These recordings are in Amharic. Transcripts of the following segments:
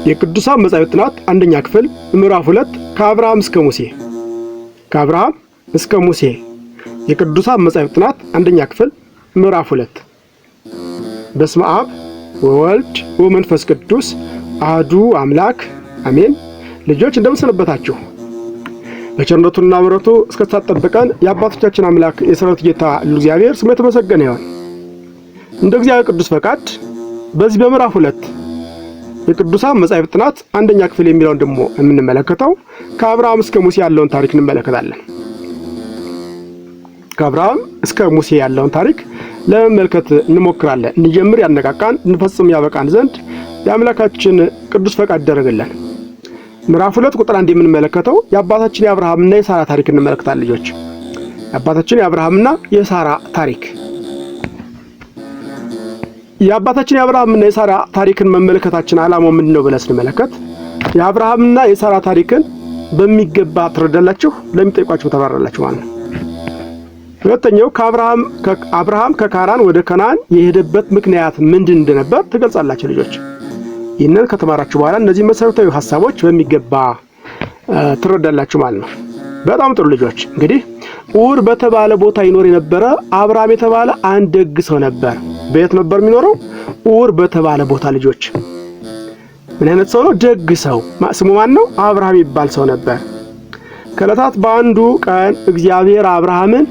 የቅዱሳን መጻሕፍት ጥናት አንደኛ ክፍል ምዕራፍ 2 ከአብርሃም እስከ ሙሴ። ከአብርሃም እስከ ሙሴ የቅዱሳን መጻሕፍት ጥናት አንደኛ ክፍል ምዕራፍ 2። በስመ አብ ወወልድ ወመንፈስ ቅዱስ አሐዱ አምላክ አሜን። ልጆች እንደምሰነበታችሁ። በቸርነቱና ምሕረቱ እስከተጠበቀን የአባቶቻችን አምላክ የሠራዊት ጌታ እግዚአብሔር ስሙ የተመሰገነ ይሁን። እንደ እግዚአብሔር ቅዱስ ፈቃድ በዚህ በምዕራፍ 2 የቅዱሳን መጻሕፍት ጥናት አንደኛ ክፍል የሚለውን ደግሞ የምንመለከተው ከአብርሃም እስከ ሙሴ ያለውን ታሪክ እንመለከታለን። ከአብርሃም እስከ ሙሴ ያለውን ታሪክ ለመመልከት እንሞክራለን። እንጀምር ያነቃቃን እንፈጽም ያበቃን ዘንድ የአምላካችን ቅዱስ ፈቃድ ይደረግልን። ምዕራፍ 2 ቁጥር 1 የምንመለከተው የአባታችን የአብርሃምና የሳራ ታሪክ እንመለከታለን። ልጆች የአባታችን የአብርሃምና የሳራ ታሪክ የአባታችን የአብርሃምና የሳራ ታሪክን መመለከታችን ዓላማው ምንድነው ብለን ስንመለከት የአብርሃምና የሳራ ታሪክን በሚገባ ትረዳላችሁ፣ ለሚጠይቋችሁ ተባራላችሁ ማለት ነው። ሁለተኛው አብርሃም ከካራን ወደ ከነዓን የሄደበት ምክንያት ምንድን እንደነበር ትገልጻላችሁ ልጆች። ይህንን ከተማራችሁ በኋላ እነዚህ መሰረታዊ ሐሳቦች በሚገባ ትረዳላችሁ ማለት ነው። በጣም ጥሩ ልጆች። እንግዲህ ኡር በተባለ ቦታ ይኖር የነበረ አብርሃም የተባለ አንድ ደግ ሰው ነበር። በየት ነበር የሚኖረው? ኡር በተባለ ቦታ ልጆች። ምን አይነት ሰው ነው? ደግ ሰው። ስሙ ማን ነው? አብርሃም ይባል ሰው ነበር። ከዕለታት በአንዱ ቀን እግዚአብሔር አብርሃምን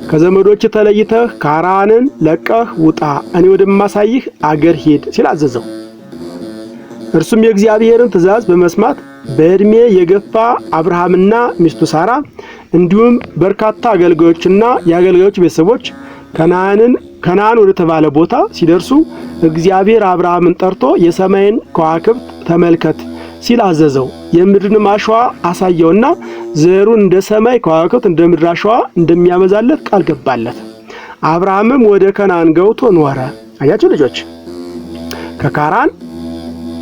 ከዘመዶች ተለይተህ ካራንን ለቀህ ውጣ፣ እኔ ወደማሳይህ አገር ሂድ ሲል አዘዘው። እርሱም የእግዚአብሔርን ትእዛዝ በመስማት በእድሜ የገፋ አብርሃምና ሚስቱ ሳራ እንዲሁም በርካታ አገልጋዮችና የአገልጋዮች ቤተሰቦች ከነዓን ወደ ተባለ ቦታ ሲደርሱ እግዚአብሔር አብርሃምን ጠርቶ የሰማይን ከዋክብት ተመልከት ሲል አዘዘው። የምድርን አሸዋ አሳየውና ዘሩን እንደ ሰማይ ከዋክብት እንደ ምድር አሸዋ እንደሚያበዛለት ቃል ገባለት። አብርሃምም ወደ ከነዓን ገብቶ ኖረ። አያችሁ ልጆች፣ ከካራን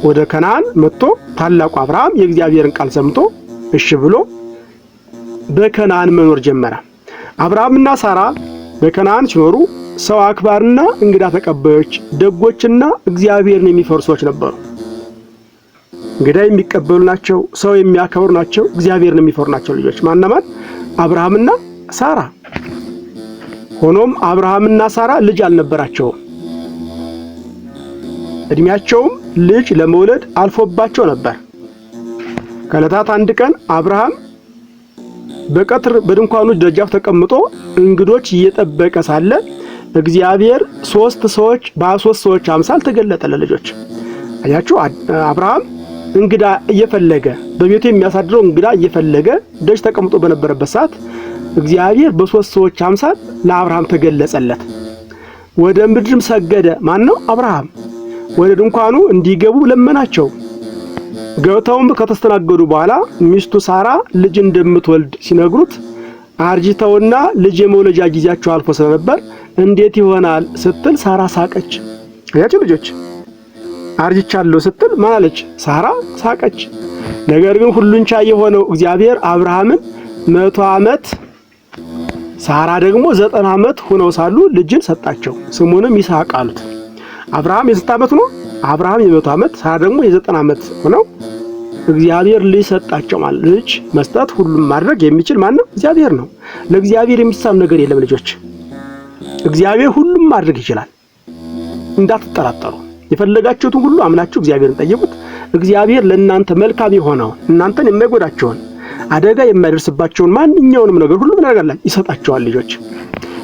ወደ ከነዓን መጥቶ ታላቁ አብርሃም የእግዚአብሔርን ቃል ሰምቶ እሺ ብሎ በከነዓን መኖር ጀመረ። አብርሃምና ሳራ በከነዓን ሲኖሩ ሰው አክባርና እንግዳ ተቀባዮች፣ ደጎችና እግዚአብሔርን የሚፈሩ ሰዎች ነበሩ። እንግዳ የሚቀበሉ ናቸው፣ ሰው የሚያከብሩ ናቸው፣ እግዚአብሔርን የሚፈሩ ናቸው ልጆች። ማን? አብርሃምና ሳራ። ሆኖም አብርሃምና ሳራ ልጅ አልነበራቸውም። እድሜያቸውም ልጅ ለመውለድ አልፎባቸው ነበር። ከዕለታት አንድ ቀን አብርሃም በቀትር በድንኳኑ ደጃፍ ተቀምጦ እንግዶች እየጠበቀ ሳለ እግዚአብሔር ሶስት ሰዎች አምሳል ተገለጠለት ልጆች። አያችሁ፣ አብርሃም እንግዳ እየፈለገ በቤቱ የሚያሳድረው እንግዳ እየፈለገ ደጅ ተቀምጦ በነበረበት ሰዓት እግዚአብሔር በሶስት ሰዎች አምሳል ለአብርሃም ተገለጸለት። ወደ ምድርም ሰገደ። ማን ነው? አብርሃም። ወደ ድንኳኑ እንዲገቡ ለመናቸው። ገብተውም ከተስተናገዱ በኋላ ሚስቱ ሳራ ልጅ እንደምትወልድ ሲነግሩት አርጅተውና ልጅ የመውለጃ ጊዜያቸው አልፎ ስለነበር እንዴት ይሆናል ስትል ሳራ ሳቀች። አያችሁ ልጆች፣ አርጅቻለሁ ስትል ማን አለች? ሳራ ሳቀች። ነገር ግን ሁሉን ቻይ የሆነው እግዚአብሔር አብርሃምን 100 ዓመት ሳራ ደግሞ 90 ዓመት ሆነው ሳሉ ልጅን ሰጣቸው። ስሙንም ይስሐቅ አሉት። አብርሃም የስንት ዓመት ነው? አብርሃም የ100 ዓመት፣ ሳራ ደግሞ የ90 ዓመት ሆነው እግዚአብሔር ልጅ ሰጣቸው ማለት። ልጅ መስጠት ሁሉም ማድረግ የሚችል ማን ነው? እግዚአብሔር ነው። ለእግዚአብሔር የሚሳነው ነገር የለም ልጆች። እግዚአብሔር ሁሉም ማድረግ ይችላል። እንዳትጠራጠሩ። የፈለጋችሁትን ሁሉ አምናችሁ እግዚአብሔርን ጠይቁት። እግዚአብሔር ለእናንተ መልካም የሆነውን እናንተን የማይጎዳቸውን አደጋ የማይደርስባቸውን ማንኛውንም ነገር ሁሉ ነገር ይሰጣቸዋል ልጆች።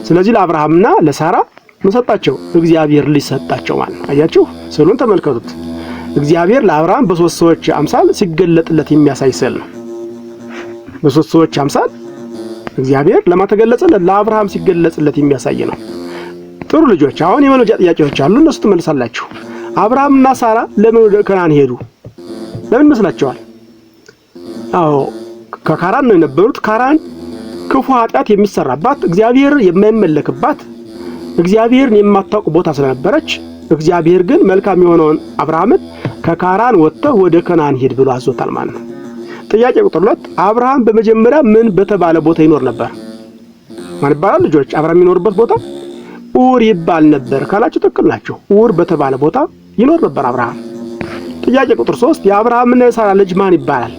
ስለዚህ ለአብርሃምና ለሳራ ምን ሰጣቸው? እግዚአብሔር ልጅ ሰጣቸው ማለት ነው። አያችሁ፣ ስዕሉን ተመልከቱት። እግዚአብሔር ለአብርሃም በሶስት ሰዎች አምሳል ሲገለጥለት የሚያሳይ ስዕል ነው። በሶስት ሰዎች አምሳል እግዚአብሔር ለማተገለጸለት ለአብርሃም ሲገለጽለት የሚያሳይ ነው። ጥሩ ልጆች፣ አሁን የመለጃ ጥያቄዎች አሉ፣ እነሱ ትመልሳላችሁ። አብርሃምና ሳራ ለምን ወደ ከነዓን ሄዱ? ለምን መስላችኋል? አዎ ከካራን ነው የነበሩት። ካራን ክፉ ኃጢአት የሚሰራባት፣ እግዚአብሔር የማይመለክባት፣ እግዚአብሔርን የማታውቅ ቦታ ስለነበረች እግዚአብሔር ግን መልካም የሆነውን አብርሃምን ከካራን ወጥተህ ወደ ከነዓን ሄድ ብሎ አዞታል ማለት ነው። ጥያቄ ቁጥር 2 አብርሃም በመጀመሪያ ምን በተባለ ቦታ ይኖር ነበር? ማን ይባላል ልጆች? አብርሃም የሚኖርበት ቦታ ኡር ይባል ነበር ካላችሁ ትክክል ናችሁ። ኡር በተባለ ቦታ ይኖር ነበር አብርሃም። ጥያቄ ቁጥር 3 የአብርሃምና የሳራ ልጅ ማን ይባላል?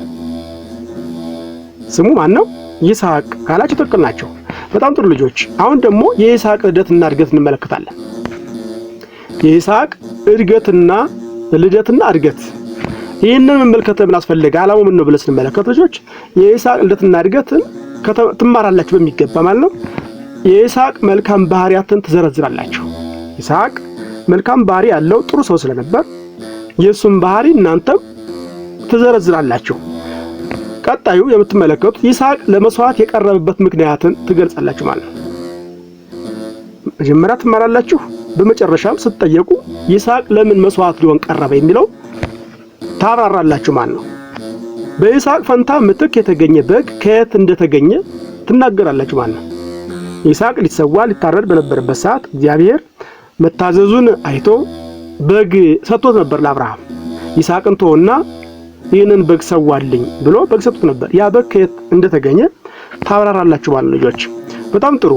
ስሙ ማን ነው? ይስሐቅ ካላችሁ ትክክል ናቸው። በጣም ጥሩ ልጆች። አሁን ደግሞ የይስሐቅ ልደትና እድገት እንመለከታለን። የይስሐቅ ልደትና እድገት ይህንን መመልከት ምን አስፈለገ? ዓላማው ምን ነው ብለን ስንመለከት ልጆች የይስሐቅ ልደትና እድገትን ትማራላችሁ በሚገባ ማለት ነው። የይስሐቅ መልካም ባህሪያትን ትዘረዝራላችሁ። ይስሐቅ መልካም ባህሪ ያለው ጥሩ ሰው ስለነበር የሱም ባህሪ እናንተም ትዘረዝራላችሁ። ቀጣዩ የምትመለከቱት ይስሐቅ ለመስዋዕት የቀረበበት ምክንያትን ትገልጻላችሁ ማለት ነው። መጀመሪያ ትማራላችሁ፣ በመጨረሻም ስትጠየቁ ይስሐቅ ለምን መስዋዕት ሊሆን ቀረበ የሚለው ታብራራላችሁ ማለት ነው። በይስሐቅ ፈንታ ምትክ የተገኘ በግ ከየት እንደተገኘ ትናገራላችሁ ማለት ነው። ይስሐቅ ሊታረድ በነበረበት ሰዓት እግዚአብሔር መታዘዙን አይቶ በግ ሰጥቶት ነበር ለአብርሃም። ይስሐቅን ተወና ይህንን በግ ሰዋልኝ ብሎ በግ ሰጥቶት ነበር። ያ በግ ከየት እንደተገኘ ታብራራላችሁ ማለት ልጆች። በጣም ጥሩ።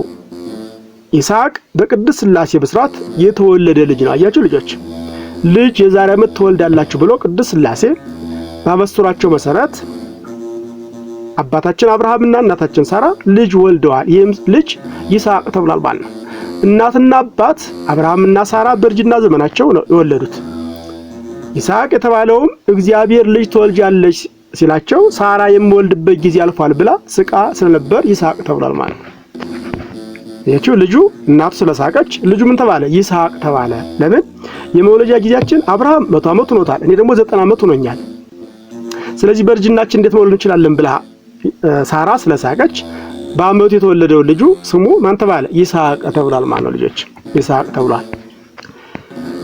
ይስሐቅ በቅድስት ሥላሴ ብስራት የተወለደ ልጅ ነው። አያችሁ ልጆች፣ ልጅ የዛሬ ዓመት ትወልዳላችሁ ብሎ ቅድስት ሥላሴ ባበሰሯቸው መሰረት አባታችን አብርሃምና እናታችን ሳራ ልጅ ወልደዋል። ይህም ልጅ ይስሐቅ ተብሏል ማለት ነው። እናትና አባት አብርሃምና ሳራ በእርጅና ዘመናቸው ነው የወለዱት። ይስሐቅ የተባለውም እግዚአብሔር ልጅ ትወልጃለሽ ሲላቸው ሳራ የምወልድበት ጊዜ አልፏል ብላ ስቃ ስለነበር ይስሐቅ ተብሏል ማለት ነው። ያቺው ልጁ እናቱ ስለሳቀች ልጁ ምን ተባለ? ይስሐቅ ተባለ። ለምን? የመውለጃ ጊዜያችን አብርሃም 100 ዓመት ሆኖታል፣ እኔ ደግሞ 90 ዓመት ሆኖኛል። ስለዚህ በእርጅናችን እንዴት መውለድ እንችላለን ብላ ሳራ ስለሳቀች በአመቱ የተወለደው ልጁ ስሙ ማን ተባለ? ይስሐቅ ተብሏል ማለት ነው ልጆች። ይስሐቅ ተብሏል።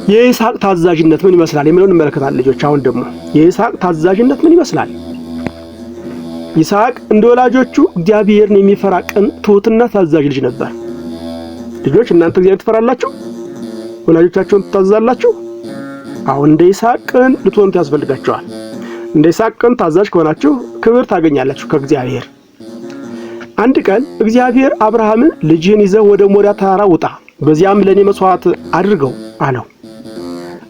የይስሐቅ ታዛዥነት ምን ይመስላል የሚለውን እንመለከታለን ልጆች። አሁን ደግሞ የይስሐቅ ታዛዥነት ምን ይመስላል? ይስሐቅ እንደ ወላጆቹ እግዚአብሔርን የሚፈራ ቅን፣ ትሁትና ታዛዥ ልጅ ነበር። ልጆች እናንተ እግዚአብሔር ትፈራላችሁ? ወላጆቻችሁን ትታዘዛላችሁ? አሁን እንደ ይስሐቅ ቅን ልትሆኑ ያስፈልጋችኋል። እንደ ይስሐቅ ቅን ታዛዥ ከሆናችሁ ክብር ታገኛላችሁ ከእግዚአብሔር። አንድ ቀን እግዚአብሔር አብርሃምን ልጅህን ይዘህ ወደ ሞሪያ ተራራ ውጣ፣ በዚያም ለኔ መስዋዕት አድርገው አለው።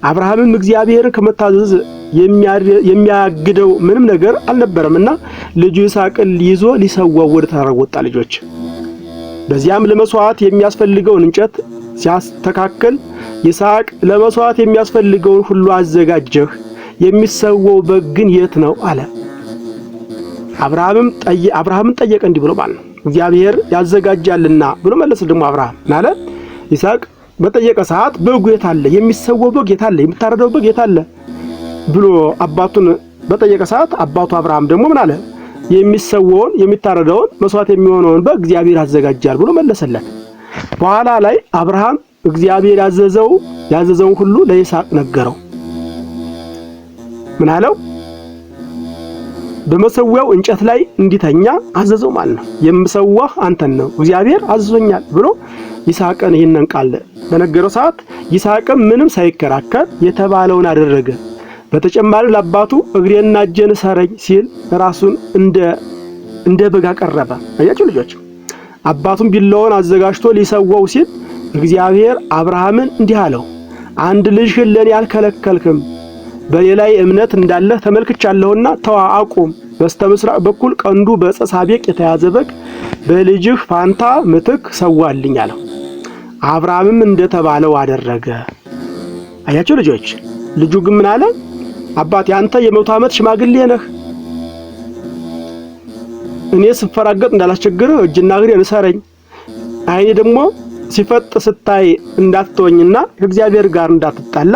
አብርሃምም እግዚአብሔርን ከመታዘዝ የሚያግደው ምንም ነገር አልነበረምና ልጁ ይስሐቅን ይዞ ሊሰዋው ወደ ተራራው ወጣ ልጆች። በዚያም ለመስዋዕት የሚያስፈልገውን እንጨት ሲያስተካክል ይስሐቅ ለመስዋዕት የሚያስፈልገውን ሁሉ አዘጋጀህ፣ የሚሰዋው በግ ግን የት ነው አለ። አብርሃምን ጠየቀ እንዲህ ብሎ ማለት ነው፣ እግዚአብሔር ያዘጋጃልና ብሎ መለሰ። ደግሞ አብርሃም አለ ይስሐቅ በጠየቀ ሰዓት በጉ የት አለ? የሚሰዋው በግ የት አለ? የሚታረደው በግ የት አለ ብሎ አባቱን በጠየቀ ሰዓት አባቱ አብርሃም ደግሞ ምን አለ? የሚሰዋውን የሚታረደውን መስዋዕት የሚሆነውን በግ እግዚአብሔር ያዘጋጃል ብሎ መለሰለት። በኋላ ላይ አብርሃም እግዚአብሔር ያዘዘውን ሁሉ ለይስሐቅ ነገረው። ምን አለው? በመሰዊያው እንጨት ላይ እንዲተኛ አዘዘው ማለት ነው። የምሰዋህ አንተን ነው እግዚአብሔር አዝዞኛል ብሎ ይስሐቅን ይህንን ቃል በነገረው ሰዓት ይስሐቅም ምንም ሳይከራከር የተባለውን አደረገ። በተጨማሪ ለአባቱ እግሬና እጄን ሰረኝ ሲል ራሱን እንደ በግ አቀረበ። አያችሁ ልጆች፣ አባቱም ቢላውን አዘጋጅቶ ሊሰዋው ሲል እግዚአብሔር አብርሃምን እንዲህ አለው፣ አንድ ልጅህን ለኔ አልከለከልክም፣ በሌላይ እምነት እንዳለ ተመልክቻለሁና ተዋ አቁም። በስተምስራቅ በኩል ቀንዱ በዕፀ ሳቤቅ የተያዘ በግ በልጅህ ፋንታ ምትክ ሰዋልኝ አለው። አብርሃምም እንደተባለው አደረገ። አያችሁ ልጆች፣ ልጁ ግን ምን አለ? አባቴ አንተ የ100 ዓመት ሽማግሌ ነህ፣ እኔ ስፈራገጥ እንዳላስቸግርህ እጅና እግሬን እሰረኝ፣ አይኔ ደግሞ ሲፈጥ ስታይ እንዳትተወኝና ከእግዚአብሔር ጋር እንዳትጣላ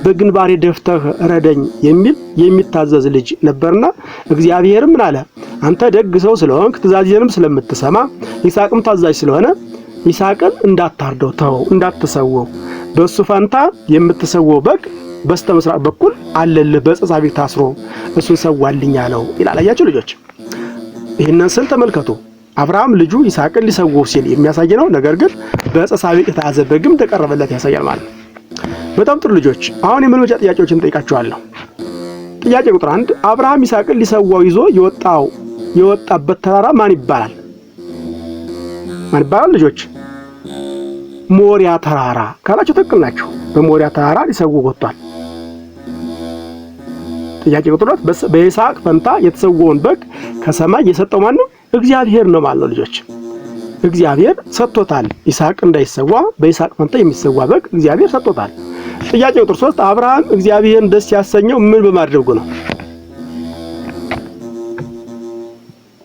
በግንባሬ ደፍተህ ረደኝ የሚል የሚታዘዝ ልጅ ነበርና እግዚአብሔርም ምን አለ? አንተ ደግ ሰው ስለሆንክ ትእዛዜንም ስለምትሰማ ይስሐቅም ታዛዥ ስለሆነ ይስሐቅን እንዳታርደው ተው፣ እንዳትሰወው፣ በሱ ፋንታ የምትሰወው በግ በስተምስራቅ በኩል አለልህ በዕፀ ሳቤቅ ታስሮ እሱን ሰዋልኝ አለው ይላል። አያችሁ ልጆች፣ ይህንን ስል ተመልከቱ። አብርሃም ልጁ ይስሐቅን ሊሰወው ሲል የሚያሳይ ነው። ነገር ግን በዕፀ ሳቤቅ የተያዘ በግም ተቀረበለት ያሳያል ማለት ነው። በጣም ጥሩ ልጆች፣ አሁን የመልመጃ ጥያቄዎችን ጠይቃችኋለሁ። ጥያቄ ቁጥር 1 አብርሃም ይስሐቅን ሊሰዋው ይዞ የወጣበት ተራራ ማን ይባላል? ማን ይባላል ልጆች? ሞሪያ ተራራ ካላችሁ ትክክል ናችሁ። በሞሪያ ተራራ ሊሰዋው ወጥቷል። ጥያቄ ቁጥር 2 በይስሐቅ ፈንታ የተሰወውን በግ ከሰማይ የሰጠው ማን ነው? እግዚአብሔር ነው ማለት ነው ልጆች። እግዚአብሔር ሰጥቶታል። ይስሐቅ እንዳይሰዋ በይስሐቅ ፈንታ የሚሰዋ በግ እግዚአብሔር ሰጥቶታል። ጥያቄ ቁጥር 3 አብርሃም እግዚአብሔርን ደስ ያሰኘው ምን በማድረጉ ነው?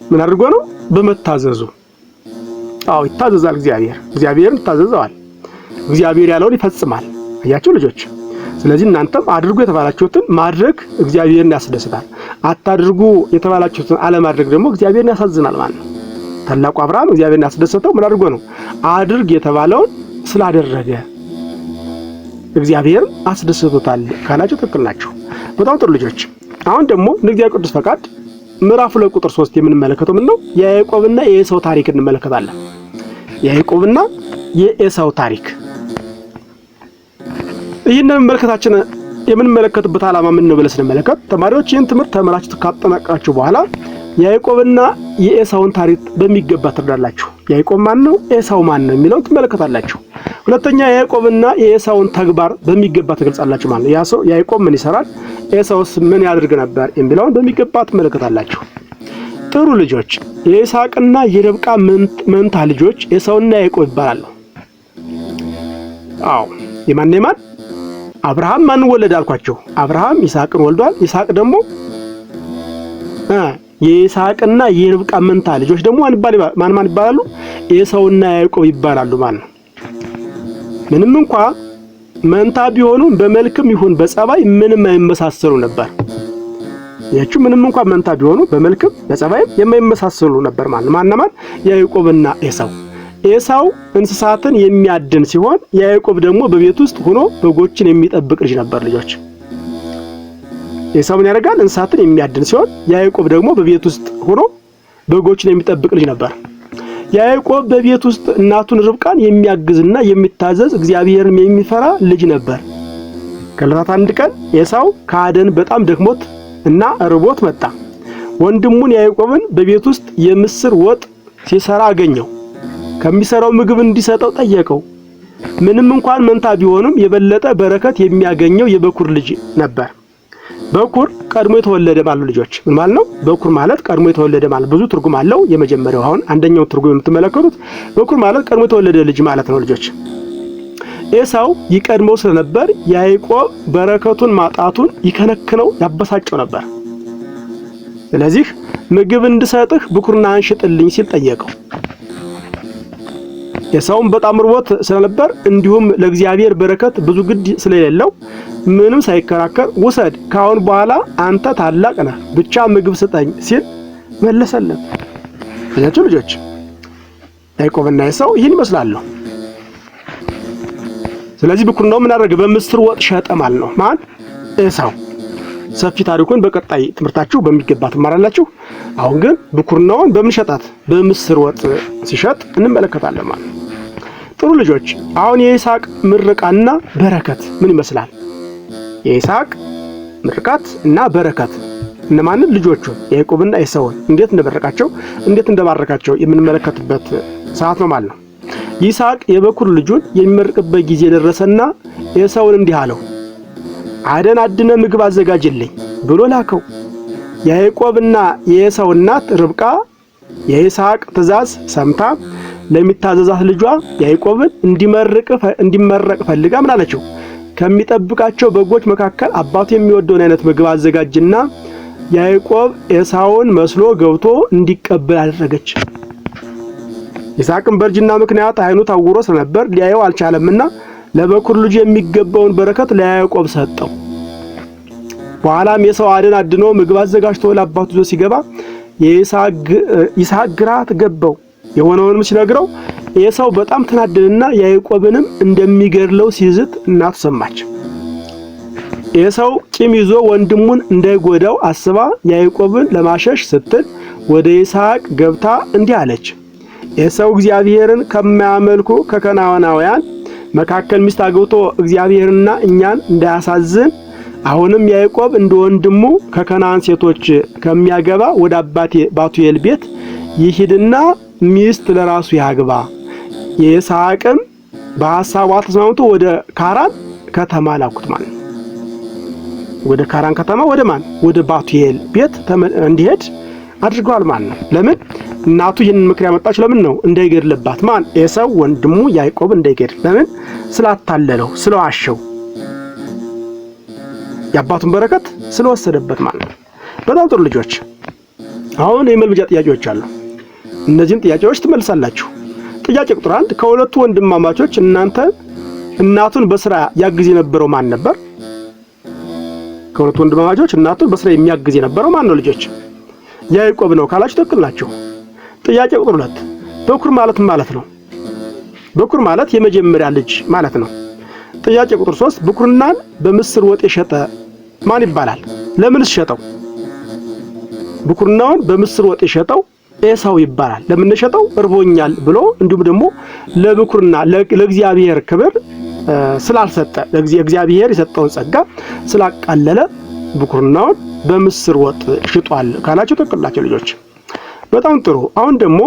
ምን አድርጎ ነው? በመታዘዙ። አዎ ይታዘዛል። እግዚአብሔርን ይታዘዛል። እግዚአብሔር ያለውን ይፈጽማል። አያችሁ ልጆች። ስለዚህ እናንተም አድርጉ የተባላችሁትን ማድረግ እግዚአብሔርን ያስደስታል። አታድርጉ የተባላችሁትን አለማድረግ ደግሞ እግዚአብሔርን ያሳዝናል ማለት ነው። ታላቁ አብርሃም እግዚአብሔርን ያስደሰተው ምን አድርጎ ነው? አድርግ የተባለውን ስላደረገ እግዚአብሔርን አስደስቶታል ካላችሁ ትክክል ናችሁ። በጣም ጥሩ ልጆች። አሁን ደግሞ ለእግዚአብሔር ቅዱስ ፈቃድ ምዕራፍ 2 ቁጥር 3 የምንመለከተው ምን ነው? የያዕቆብና የኤሳው ታሪክ እንመለከታለን። የያዕቆብና የኤሳው ታሪክ ይህንን መመልከታችን የምንመለከትበት ዓላማ ምን ነው ብለን ስንመለከት ተማሪዎች ይህን ትምህርት ተመራችሁ ካጠናቀቃችሁ በኋላ የያዕቆብና የኤሳውን ታሪክ በሚገባ ትረዳላችሁ። ያዕቆብ ማን ነው? ኤሳው ማን ነው የሚለውን ትመለከታላችሁ። ሁለተኛ የያዕቆብና የኤሳውን ተግባር በሚገባ ትገልጻላችሁ ማለት ነው። ያዕቆብ ምን ይሰራል፣ ኤሳውስ ምን ያደርግ ነበር የሚለውን በሚገባ ትመለከታላችሁ። ጥሩ ልጆች፣ የይስሐቅና የርብቃ መንታ ልጆች ኤሳውና ያዕቆብ ይባላሉ። አዎ የማን አብርሃም ማን ወለደ አልኳችሁ? አብርሃም ይስሐቅን ወልዷል። ይስሐቅ ደግሞ የይስሐቅና የርብቃ መንታ ልጆች ደግሞ ማን ይባላሉ? ኤሳውና ያዕቆብ ይባላሉ ማለት ነው። ምንም እንኳን መንታ ቢሆኑም በመልክም ይሁን በጸባይ ምንም አይመሳሰሉ ነበር። ያችሁ ምንም እንኳን መንታ ቢሆኑ በመልክም በጸባይም የማይመሳሰሉ ነበር ማለት ነው። ማን ያዕቆብና ኤሳው። ኤሳው እንስሳትን የሚያድን ሲሆን ያዕቆብ ደግሞ በቤት ውስጥ ሆኖ በጎችን የሚጠብቅ ልጅ ነበር ልጆች። ኤሳው ምን ያደርጋል? እንስሳትን የሚያድን ሲሆን ያዕቆብ ደግሞ በቤት ውስጥ ሆኖ በጎችን የሚጠብቅ ልጅ ነበር። ያዕቆብ በቤት ውስጥ እናቱን ርብቃን የሚያግዝና የሚታዘዝ እግዚአብሔርን የሚፈራ ልጅ ነበር። ከዕለታት አንድ ቀን ኤሳው ከአደን በጣም ደክሞት እና ርቦት መጣ። ወንድሙን ያዕቆብን በቤት ውስጥ የምስር ወጥ ሲሰራ አገኘው። ከሚሰራው ምግብ እንዲሰጠው ጠየቀው። ምንም እንኳን መንታ ቢሆንም የበለጠ በረከት የሚያገኘው የበኩር ልጅ ነበር። በኩር ቀድሞ የተወለደ ማለት ልጆች ምን ማለት ነው? በኩር ማለት ቀድሞ የተወለደ ማለት ብዙ ትርጉም አለው። የመጀመሪያው አሁን አንደኛው ትርጉም የምትመለከቱት በኩር ማለት ቀድሞ የተወለደ ልጅ ማለት ነው ልጆች። ኤሳው ይቀድመው ስለነበር ያዕቆብ በረከቱን ማጣቱን ይከነክነው ያበሳጨው ነበር። ስለዚህ ምግብ እንድሰጥህ ብኩርናህን ሽጥልኝ ሲል ጠየቀው። ኤሳውም በጣም ርቦት ስለነበር እንዲሁም ለእግዚአብሔር በረከት ብዙ ግድ ስለሌለው ምንም ሳይከራከር ውሰድ፣ ካሁን በኋላ አንተ ታላቅ ነህ፣ ብቻ ምግብ ስጠኝ ሲል መለሰለት። እያችሁ ልጆች ያዕቆብና ኤሳው ይህን ይመስላሉ። ስለዚህ ብኩርናው ምን አደረገ? በምስር ወጥ ሸጠ ማለት ነው። ማን? ኤሳው። ሰፊ ታሪኩን በቀጣይ ትምህርታችሁ በሚገባ ትማራላችሁ። አሁን ግን ብኩርናውን በምን ሸጣት? በምስር ወጥ ሲሸጥ እንመለከታለን ማለት ነው። ጥሩ ልጆች፣ አሁን የይስሐቅ ምርቃትና በረከት ምን ይመስላል? የይስሐቅ ምርቃት እና በረከት እነማንን? ልጆቹን ያዕቆብና ኤሳውን እንዴት እንደበረካቸው እንዴት እንደባረካቸው የምንመለከትበት ሰዓት ነው ማለት ነው። ይስሐቅ የበኩር ልጁን የሚመርቅበት ጊዜ ደረሰና ኤሳውን እንዲህ አለው፣ አደን አድነ ምግብ አዘጋጅልኝ ብሎ ላከው። ያዕቆብና የኤሳው እናት ርብቃ የይስሐቅ ትእዛዝ ሰምታ ለሚታዘዛት ልጇ ያዕቆብን እንዲመረቅ ፈልጋ ምን አለችው? ከሚጠብቃቸው በጎች መካከል አባቱ የሚወደውን አይነት ምግብ አዘጋጅና ያዕቆብ ኤሳውን መስሎ ገብቶ እንዲቀበል አደረገች። ይስሐቅም በእርጅና ምክንያት ዓይኑ ታውሮ ስለነበር ሊያየው አልቻለምና ለበኩር ልጁ የሚገባውን በረከት ለያዕቆብ ሰጠው። በኋላም ኤሳው አደን አድኖ ምግብ አዘጋጅቶ ለአባቱ ይዞ ሲገባ ይስሐቅ ግራ ተገባው። የሆነውንም ሲነግረው ኤሳው በጣም ተናደደና ያዕቆብንም እንደሚገድለው ሲዝት እናቱ ሰማች። ኤሳው ቂም ይዞ ወንድሙን እንዳይጎዳው አስባ ያዕቆብን ለማሸሽ ስትል ወደ ይስሐቅ ገብታ እንዲህ አለች፣ ኤሳው እግዚአብሔርን ከማያመልኩ ከከናናውያን መካከል ሚስት አግብቶ እግዚአብሔርና እኛን እንዳያሳዝን አሁንም ያዕቆብ እንደ ወንድሙ ከከናን ሴቶች ከሚያገባ ወደ አባቴ ባቱኤል ቤት ይሂድና ሚስት ለራሱ ያግባ። የይስሐቅም በሐሳቧ ተስማምቶ ወደ ካራን ከተማ ላኩት ማለት ነው። ወደ ካራን ከተማ ወደ ማን ወደ ባቱኤል ቤት እንዲሄድ አድርገዋል ማለት ነው። ለምን እናቱ ይህንን ምክር ያመጣችው ለምን ነው? እንዳይገድልባት ማን ኤሳው ወንድሙ ያዕቆብ እንዳይገድል። ለምን ስላታለለው ስለዋሸው የአባቱን በረከት ስለወሰደበት ማለት ነው። በጣም ጥሩ ልጆች፣ አሁን የመልመጃ ጥያቄዎች አሉ። እነዚህን ጥያቄዎች ትመልሳላችሁ። ጥያቄ ቁጥር 1 ከሁለቱ ወንድማማቾች እናቱን በስራ ያግዝ የነበረው ማን ነበር? ከሁለቱ ወንድማማቾች እናቱን በስራ የሚያግዝ የነበረው ማን ነው ልጆች? ያዕቆብ ነው ካላችሁ ትክክል ናችሁ። ጥያቄ ቁጥር 2 በኩር ማለት ነው? በኩር ማለት የመጀመሪያ ልጅ ማለት ነው። ጥያቄ ቁጥር 3 ብኩርናን በምስር ወጥ የሸጠ ማን ይባላል? ለምንስ ሸጠው? ብኩርናውን በምስር ወጥ የሸጠው ኤሳው ይባላል። ለምን ሸጠው? እርቦኛል ብሎ እንዲሁም ደግሞ ለብኩርና ለእግዚአብሔር ክብር ስላልሰጠ ለእግዚአብሔር የሰጠውን ጸጋ ስላቃለለ ብኩርናውን በምስር ወጥ ሽጧል ካላችሁ ትክክል ናችሁ ልጆች። በጣም ጥሩ። አሁን ደግሞ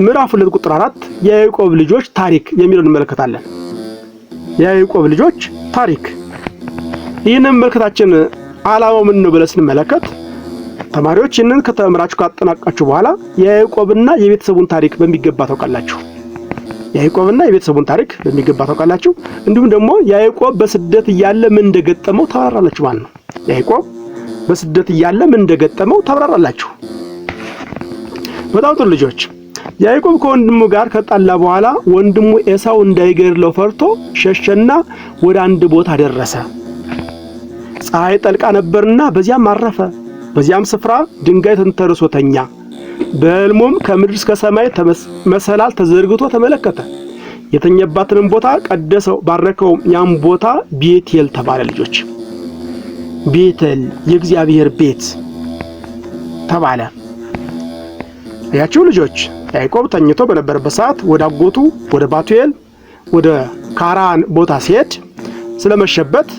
ምዕራፍ 2 ቁጥር 4 የያዕቆብ ልጆች ታሪክ የሚለውን እንመለከታለን። የያዕቆብ ልጆች ታሪክ። ይህንን መልከታችን ዓላማው ምን ነው ብለን ስንመለከት ተማሪዎች ይህንን ከተማራችሁ ካጠናቀቃችሁ በኋላ የያዕቆብና የቤተሰቡን ታሪክ በሚገባ ታውቃላችሁ። ያዕቆብና የቤተሰቡን ታሪክ በሚገባ ታውቃላችሁ። እንዲሁም ደግሞ ያዕቆብ በስደት እያለ ምን እንደገጠመው ታብራራላችሁ ማለት ነው። ያዕቆብ በስደት እያለ ምን እንደገጠመው ታብራራላችሁ። በጣም ጥሩ ልጆች። ያዕቆብ ከወንድሙ ጋር ከጣላ በኋላ ወንድሙ ኤሳው እንዳይገድለው ፈርቶ ሸሸና ወደ አንድ ቦታ ደረሰ። ፀሐይ ጠልቃ ነበርና በዚያም አረፈ። በዚያም ስፍራ ድንጋይ ተንተርሶ ተኛ። በሕልሙም ከምድር እስከ ሰማይ መሰላል ተዘርግቶ ተመለከተ። የተኛባትንም ቦታ ቀደሰው፣ ባረከው። ያም ቦታ ቤቴል ተባለ ልጆች። ቤቴል የእግዚአብሔር ቤት ተባለ። ያቺው ልጆች ያዕቆብ ተኝቶ በነበረበት ሰዓት ወደ አጎቱ ወደ ባቱኤል ወደ ካራን ቦታ ሲሄድ ስለመሸበት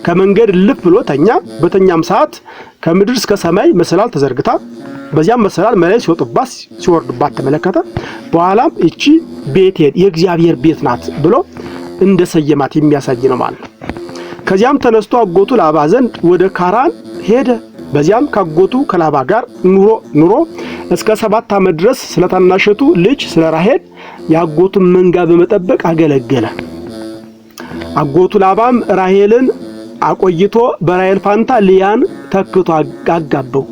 ከመንገድ ልፍ ብሎ ተኛ። በተኛም ሰዓት ከምድር እስከ ሰማይ መሰላል ተዘርግታ በዚያም መሰላል መላእክት ሲወጡባት ሲወርዱባት ተመለከተ። በኋላም እቺ ቤቴል የእግዚአብሔር ቤት ናት ብሎ እንደሰየማት የሚያሳይ ነው ማለት ነው። ከዚያም ተነስቶ አጎቱ ላባ ዘንድ ወደ ካራን ሄደ። በዚያም ካጎቱ ከላባ ጋር ኑሮ እስከ 7 ዓመት ድረስ ስለታናሸቱ ልጅ ስለ ራሔል ያጎቱን መንጋ በመጠበቅ አገለገለ። አጎቱ ላባም ራሔልን አቆይቶ በራሔል ፋንታ ልያን ተክቶ አጋባው።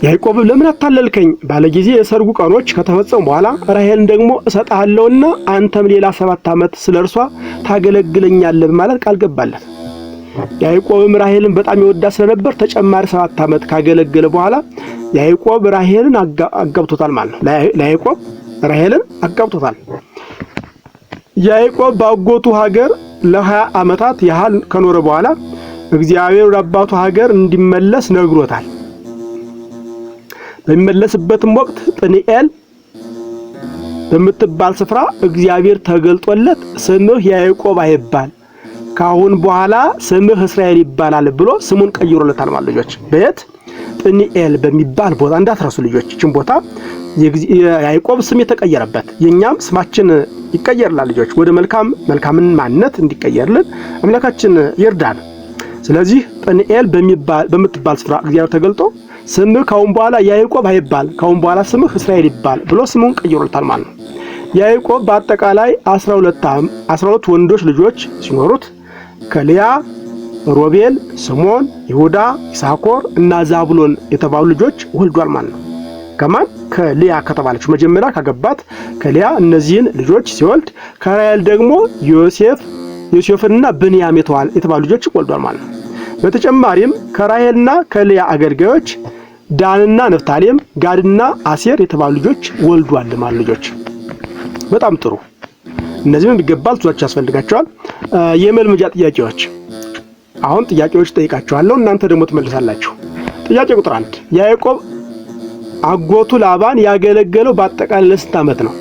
ያዕቆብ ለምን አታለልከኝ ባለ ጊዜ የሰርጉ ቀኖች ከተፈጸሙ በኋላ ራሔልን ደግሞ እሰጣለሁና አንተም ሌላ 7 ዓመት ስለርሷ ታገለግለኛለህ ማለት ቃል ገባለት። ያዕቆብም ራሔልን በጣም ይወዳ ስለነበር ተጨማሪ 7 ዓመት ካገለገለ በኋላ ያዕቆብ ራሔልን አጋብቶታል ማለት ነው። ለያዕቆብ ራሔልን አጋብቶታል። ያዕቆብ በአጎቱ ሀገር ለ20 ዓመታት ያህል ከኖረ በኋላ እግዚአብሔር ወደ አባቱ ሀገር እንዲመለስ ነግሮታል። በሚመለስበትም ወቅት ጵኒኤል በምትባል ስፍራ እግዚአብሔር ተገልጦለት ስምህ ያዕቆብ አይባል ካሁን በኋላ ስምህ እስራኤል ይባላል ብሎ ስሙን ቀይሮለታል ማለት ልጆች። በየት ጵኒኤል በሚባል ቦታ እንዳትረሱ ልጆች። እቺን ቦታ የያዕቆብ ስም የተቀየረበት የኛም ስማችን ይቀየርላል ልጆች። ወደ መልካምን ማንነት እንዲቀየርልን አምላካችን ይርዳን። ስለዚህ ጵኒኤል በምትባል ስፍራ እግዚአብሔር ተገልጦ ስምህ ካሁን በኋላ ያዕቆብ አይባል ካሁን በኋላ ስምህ እስራኤል ይባል ብሎ ስሙን ቀይሮለታል ማለት ነው። ያዕቆብ በአጠቃላይ 12 ወንዶች ልጆች ሲኖሩት ከልያ ሮቤል፣ ስምዖን፣ ይሁዳ፣ ይሳኮር እና ዛብሎን የተባሉ ልጆች ወልዷል ማለት ነው። ከማን ከልያ ከተባለችው መጀመሪያ ካገባት ከልያ እነዚህን ልጆች ሲወልድ ከራሔል ደግሞ ዮሴፍና ብንያም የተባሉ ልጆች ወልዷል ማለት ነው። በተጨማሪም ከራሔልና ከልያ አገልጋዮች ዳንና ንፍታሌም፣ ጋድና አሴር የተባሉ ልጆች ወልዷል ማለት ልጆች። በጣም ጥሩ። እነዚህም ይገባል ትዛች ያስፈልጋቸዋል። የመልመጃ ጥያቄዎች አሁን ጥያቄዎች ጠይቃችኋለሁ፣ እናንተ ደግሞ ትመልሳላችሁ። ጥያቄ ቁጥር 1 ያዕቆብ አጎቱ ላባን ያገለገለው በአጠቃላይ ለስንት ዓመት ነው?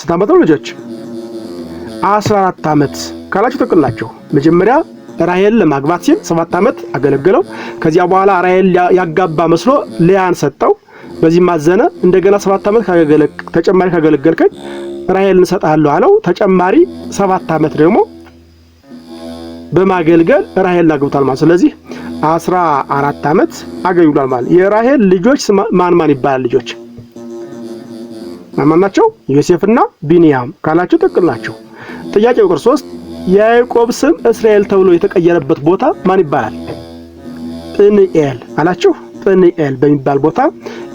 ስንት ዓመት ነው ልጆች? 14 ዓመት ካላችሁ ትክክል ናችሁ። መጀመሪያ ራሔል ለማግባት ሲል 7 ዓመት አገለገለው። ከዚያ በኋላ ራሔል ያጋባ መስሎ ልያን ሰጠው። በዚህ ማዘነ እንደገና 7 ዓመት ተጨማሪ ካገለገልከኝ ራሔልን ሰጣለሁ አለው። ተጨማሪ 7 ዓመት ደግሞ በማገልገል ራሔልን አግብቷል ማለት። ስለዚህ 14 ዓመት አገልግሏል ማለት። የራሔል ልጆች ማን ማን ይባላል? ልጆች ማን ናቸው? ዮሴፍና ቢንያም ካላችሁ ትክክል ናቸው። ጥያቄ ቁጥር 3 የያዕቆብ ስም እስራኤል ተብሎ የተቀየረበት ቦታ ማን ይባላል? ጵኒኤል አላችሁ። ጵኒኤል በሚባል ቦታ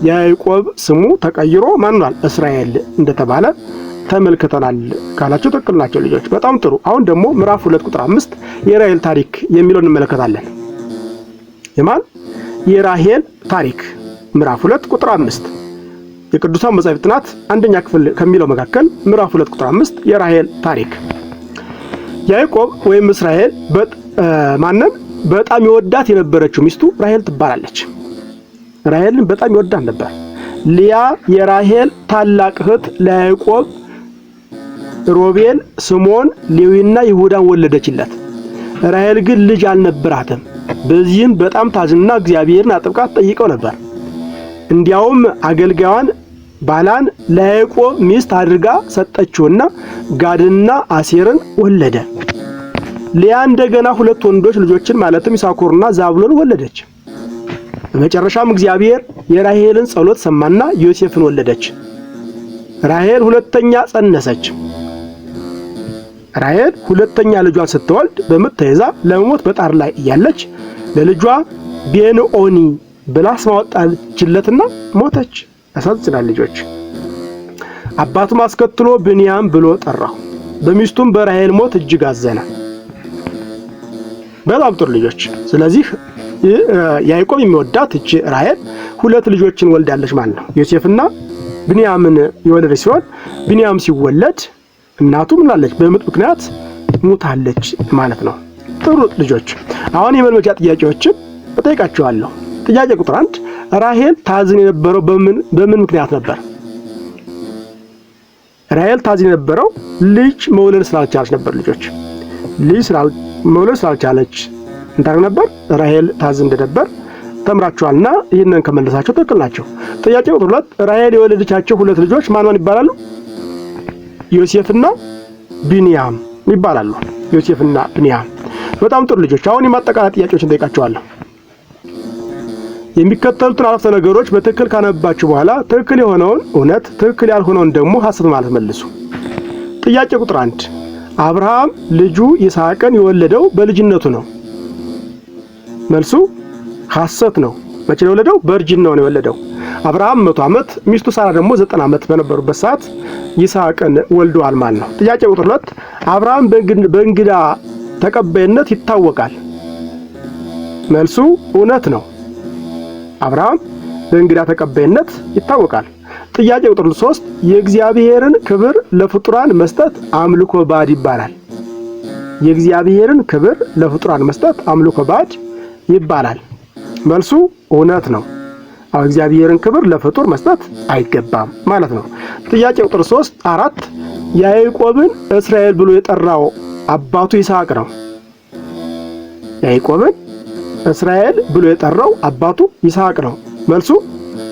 የያዕቆብ ስሙ ተቀይሮ ማን ሆኗል? እስራኤል እንደተባለ ተመልክተናል ካላችሁ ትክክል ናቸው ልጆች። በጣም ጥሩ። አሁን ደግሞ ምዕራፍ 2 ቁጥር 5 የራሔል ታሪክ የሚለውን እንመለከታለን። የራሔል ታሪክ ምዕራፍ 2 ቁጥር 5 የቅዱሳን መጻሕፍት ጥናት አንደኛ ክፍል ከሚለው መካከል ምዕራፍ 2 ቁጥር 5 የራሔል ታሪክ። ያዕቆብ ወይም እስራኤል በጣም ይወዳት የነበረችው ሚስቱ ራሔል ትባላለች። ራሔልን በጣም ይወዳት ነበር። ሊያ የራሔል ታላቅ እህት ለያዕቆብ ሮቤል፣ ስምዖን፣ ሌዊና ይሁዳን ወለደችለት። ራሔል ግን ልጅ አልነበራትም። በዚህም በጣም ታዝንና እግዚአብሔርን አጥብቃ ትጠይቀው ነበር። እንዲያውም አገልጋዩን ባላን ለያዕቆብ ሚስት አድርጋ ሰጠችውና ጋድንና አሴርን ወለደ። ሊያ እንደገና 2 ወንዶች ልጆችን ማለትም ይሳኮርና ዛብሎን ወለደች። በመጨረሻም እግዚአብሔር የራሔልን ጸሎት ሰማና ዮሴፍን ወለደች። ራሔል ሁለተኛ ጸነሰች። ራሔል ሁለተኛ ልጇን ስትወልድ በምጥ ተይዛ ለመሞት በጣር ላይ እያለች ለልጇ ቤንኦኒ ብላ ስም አወጣችለትና ሞተች። ያሳዝናል ልጆች። አባቱም አስከትሎ ብንያም ብሎ ጠራው። በሚስቱም በራሔል ሞት እጅግ አዘነ። በጣም ጥሩ ልጆች። ስለዚህ ያዕቆብ የሚወዳት እቺ ራሔል 2 ልጆችን ወልዳለች ማለት ነው። ዮሴፍና ብንያምን የወለደች ሲሆን ብንያም ሲወለድ እናቱ ምናለች? በምጥ ምክንያት ሙታለች ማለት ነው። ጥሩ ልጆች። አሁን የመልመጃ ጥያቄዎችን እጠይቃችኋለሁ። ጥያቄ ቁጥር 1 ራሔል ታዝን የነበረው በምን ምክንያት ነበር? ራሔል ታዝን የነበረው ልጅ መውለድ ስላልቻለች ነበር። ልጆች ልጅ መውለድ ስላልቻለች እንታረግ ነበር። ራሔል ታዝን እንደነበር ተምራችኋልና ይህንን ከመለሳችሁ ትክክል ናቸው። ጥያቄ ቁጥር 2 ራሔል የወለደቻቸው 2 ልጆች ማን ይባላሉ? ዮሴፍና ቢንያም ይባላሉ። ዮሴፍና ቢንያም። በጣም ጥሩ ልጆች። አሁን የማጠቃለያ ጥያቄዎችን ጠይቃችኋለሁ። የሚከተሉትን አረፍተ ነገሮች በትክክል ካነባችሁ በኋላ ትክክል የሆነውን እውነት፣ ትክክል ያልሆነውን ደግሞ ሐሰት ማለት መልሱ። ጥያቄ ቁጥር 1 አብርሃም ልጁ ይስሐቅን የወለደው በልጅነቱ ነው። መልሱ ሐሰት ነው። መቼ ነው የወለደው? በእርጅናው ነው የወለደው። አብርሃም 100 ዓመት ሚስቱ ሳራ ደግሞ 90 ዓመት በነበሩበት ሰዓት ይስሐቅን ወልደዋል ማለት ነው። ጥያቄ ቁጥር 2 አብርሃም በእንግዳ ተቀባይነት ይታወቃል። መልሱ እውነት ነው። አብርሃም በእንግዳ ተቀባይነት ይታወቃል። ጥያቄ ቁጥር 3 የእግዚአብሔርን ክብር ለፍጡራን መስጠት አምልኮ ባዕድ ይባላል። የእግዚአብሔርን ክብር ለፍጡራን መስጠት አምልኮ ባዕድ ይባላል። መልሱ እውነት ነው። እግዚአብሔርን ክብር ለፍጡር መስጠት አይገባም ማለት ነው። ጥያቄ ቁጥር 4 ያዕቆብን እስራኤል ብሎ የጠራው አባቱ ይስሐቅ ነው። ያዕቆብን እስራኤል ብሎ የጠራው አባቱ ይስሐቅ ነው። መልሱ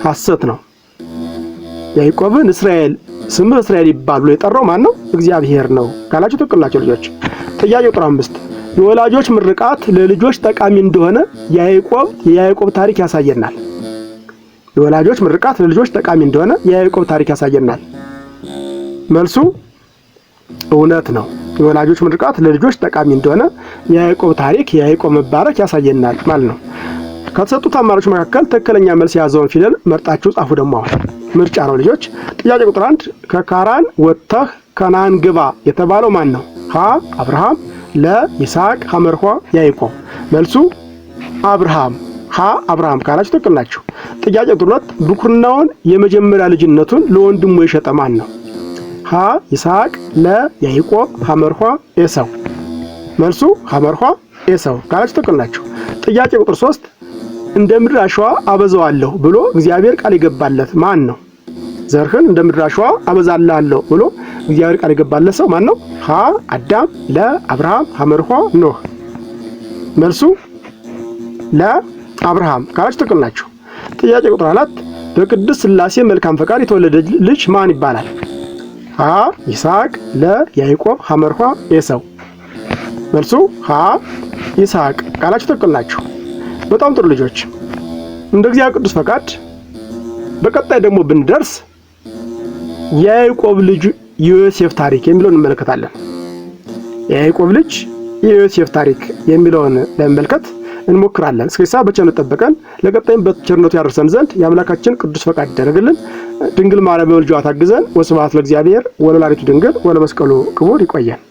ሐሰት ነው። ያዕቆብን ስምህ እስራኤል ይባል ብሎ የጠራው ማን ነው? እግዚአብሔር ነው ካላችሁ ትክክል ናቸው ልጆች። ጥያቄ ቁጥር 5 የወላጆች ምርቃት ለልጆች ጠቃሚ እንደሆነ የያዕቆብ ታሪክ ያሳየናል። የወላጆች ምርቃት ለልጆች ጠቃሚ እንደሆነ የያዕቆብ ታሪክ ያሳየናል። መልሱ እውነት ነው። የወላጆች ምርቃት ለልጆች ጠቃሚ እንደሆነ የያዕቆብ ታሪክ የያዕቆብ መባረክ ያሳየናል ማለት ነው። ከተሰጡት አማራጮች መካከል ትክክለኛ መልስ የያዘውን ፊደል መርጣችሁ ጻፉ። ደግሞ አሁን ምርጫ ነው ልጆች። ጥያቄ ቁጥር 1 ከካራን ወጥተህ ከነዓን ግባ የተባለው ማን ነው? ሀ አብርሃም፣ ለ ይስሐቅ፣ ሐመርኋ ያዕቆብ። መልሱ አብርሃም። ሀ አብርሃም ካላችሁ ትክክል ናችሁ። ጥያቄ ቁጥር 2 ብኩርናውን የመጀመሪያ ልጅነቱን ለወንድሙ የሸጠ ማን ነው? ሀ ይስሐቅ፣ ለ ያዕቆብ፣ ሐመርኋ ኤሳው። መልሱ ሐመርኋ ኤሳው ካላችሁ ትክክል ናችሁ። ጥያቄ ቁጥር 3 እንደ ምድር አሸዋ አበዛዋለሁ ብሎ እግዚአብሔር ቃል የገባለት ማን ነው? ዘርህን እንደ ምድር አሸዋ አበዛልሃለሁ ብሎ እግዚአብሔር ቃል የገባለት ሰው ማን ነው? ሀ አዳም፣ ለ አብርሃም፣ ሐመርኋ ኖህ። መልሱ ለ አብርሃም ካላችሁ ትክክል ናችሁ። ጥያቄ ቁጥር 4 በቅድስት ሥላሴ መልካም ፈቃድ የተወለደ ልጅ ማን ይባላል? ሀ ይስሐቅ፣ ለ ያዕቆብ፣ ሐመርኋ ኤሳው። መልሱ ሀ ይስሐቅ። ቃላችሁ ትክክል ናችሁ። በጣም ጥሩ ልጆች። እንደ እግዚአብሔር ቅዱስ ፈቃድ በቀጣይ ደግሞ ብንደርስ የያዕቆብ ልጅ ዮሴፍ ታሪክ የሚለውን እንመለከታለን። የያዕቆብ ልጅ የዮሴፍ ታሪክ የሚለውን ለመመልከት እንሞክራለን። እስከ ሰዓት በቸርነቱ ጠብቀን ለቀጣይም በቸርነቱ ያደርሰን ዘንድ የአምላካችን ቅዱስ ፈቃድ ይደረግልን። ድንግል ማርያም በምልጃዋ ታግዘን። ወስብሐት ለእግዚአብሔር ወለወላዲቱ ድንግል ወለመስቀሉ ክቡር። ይቆየን።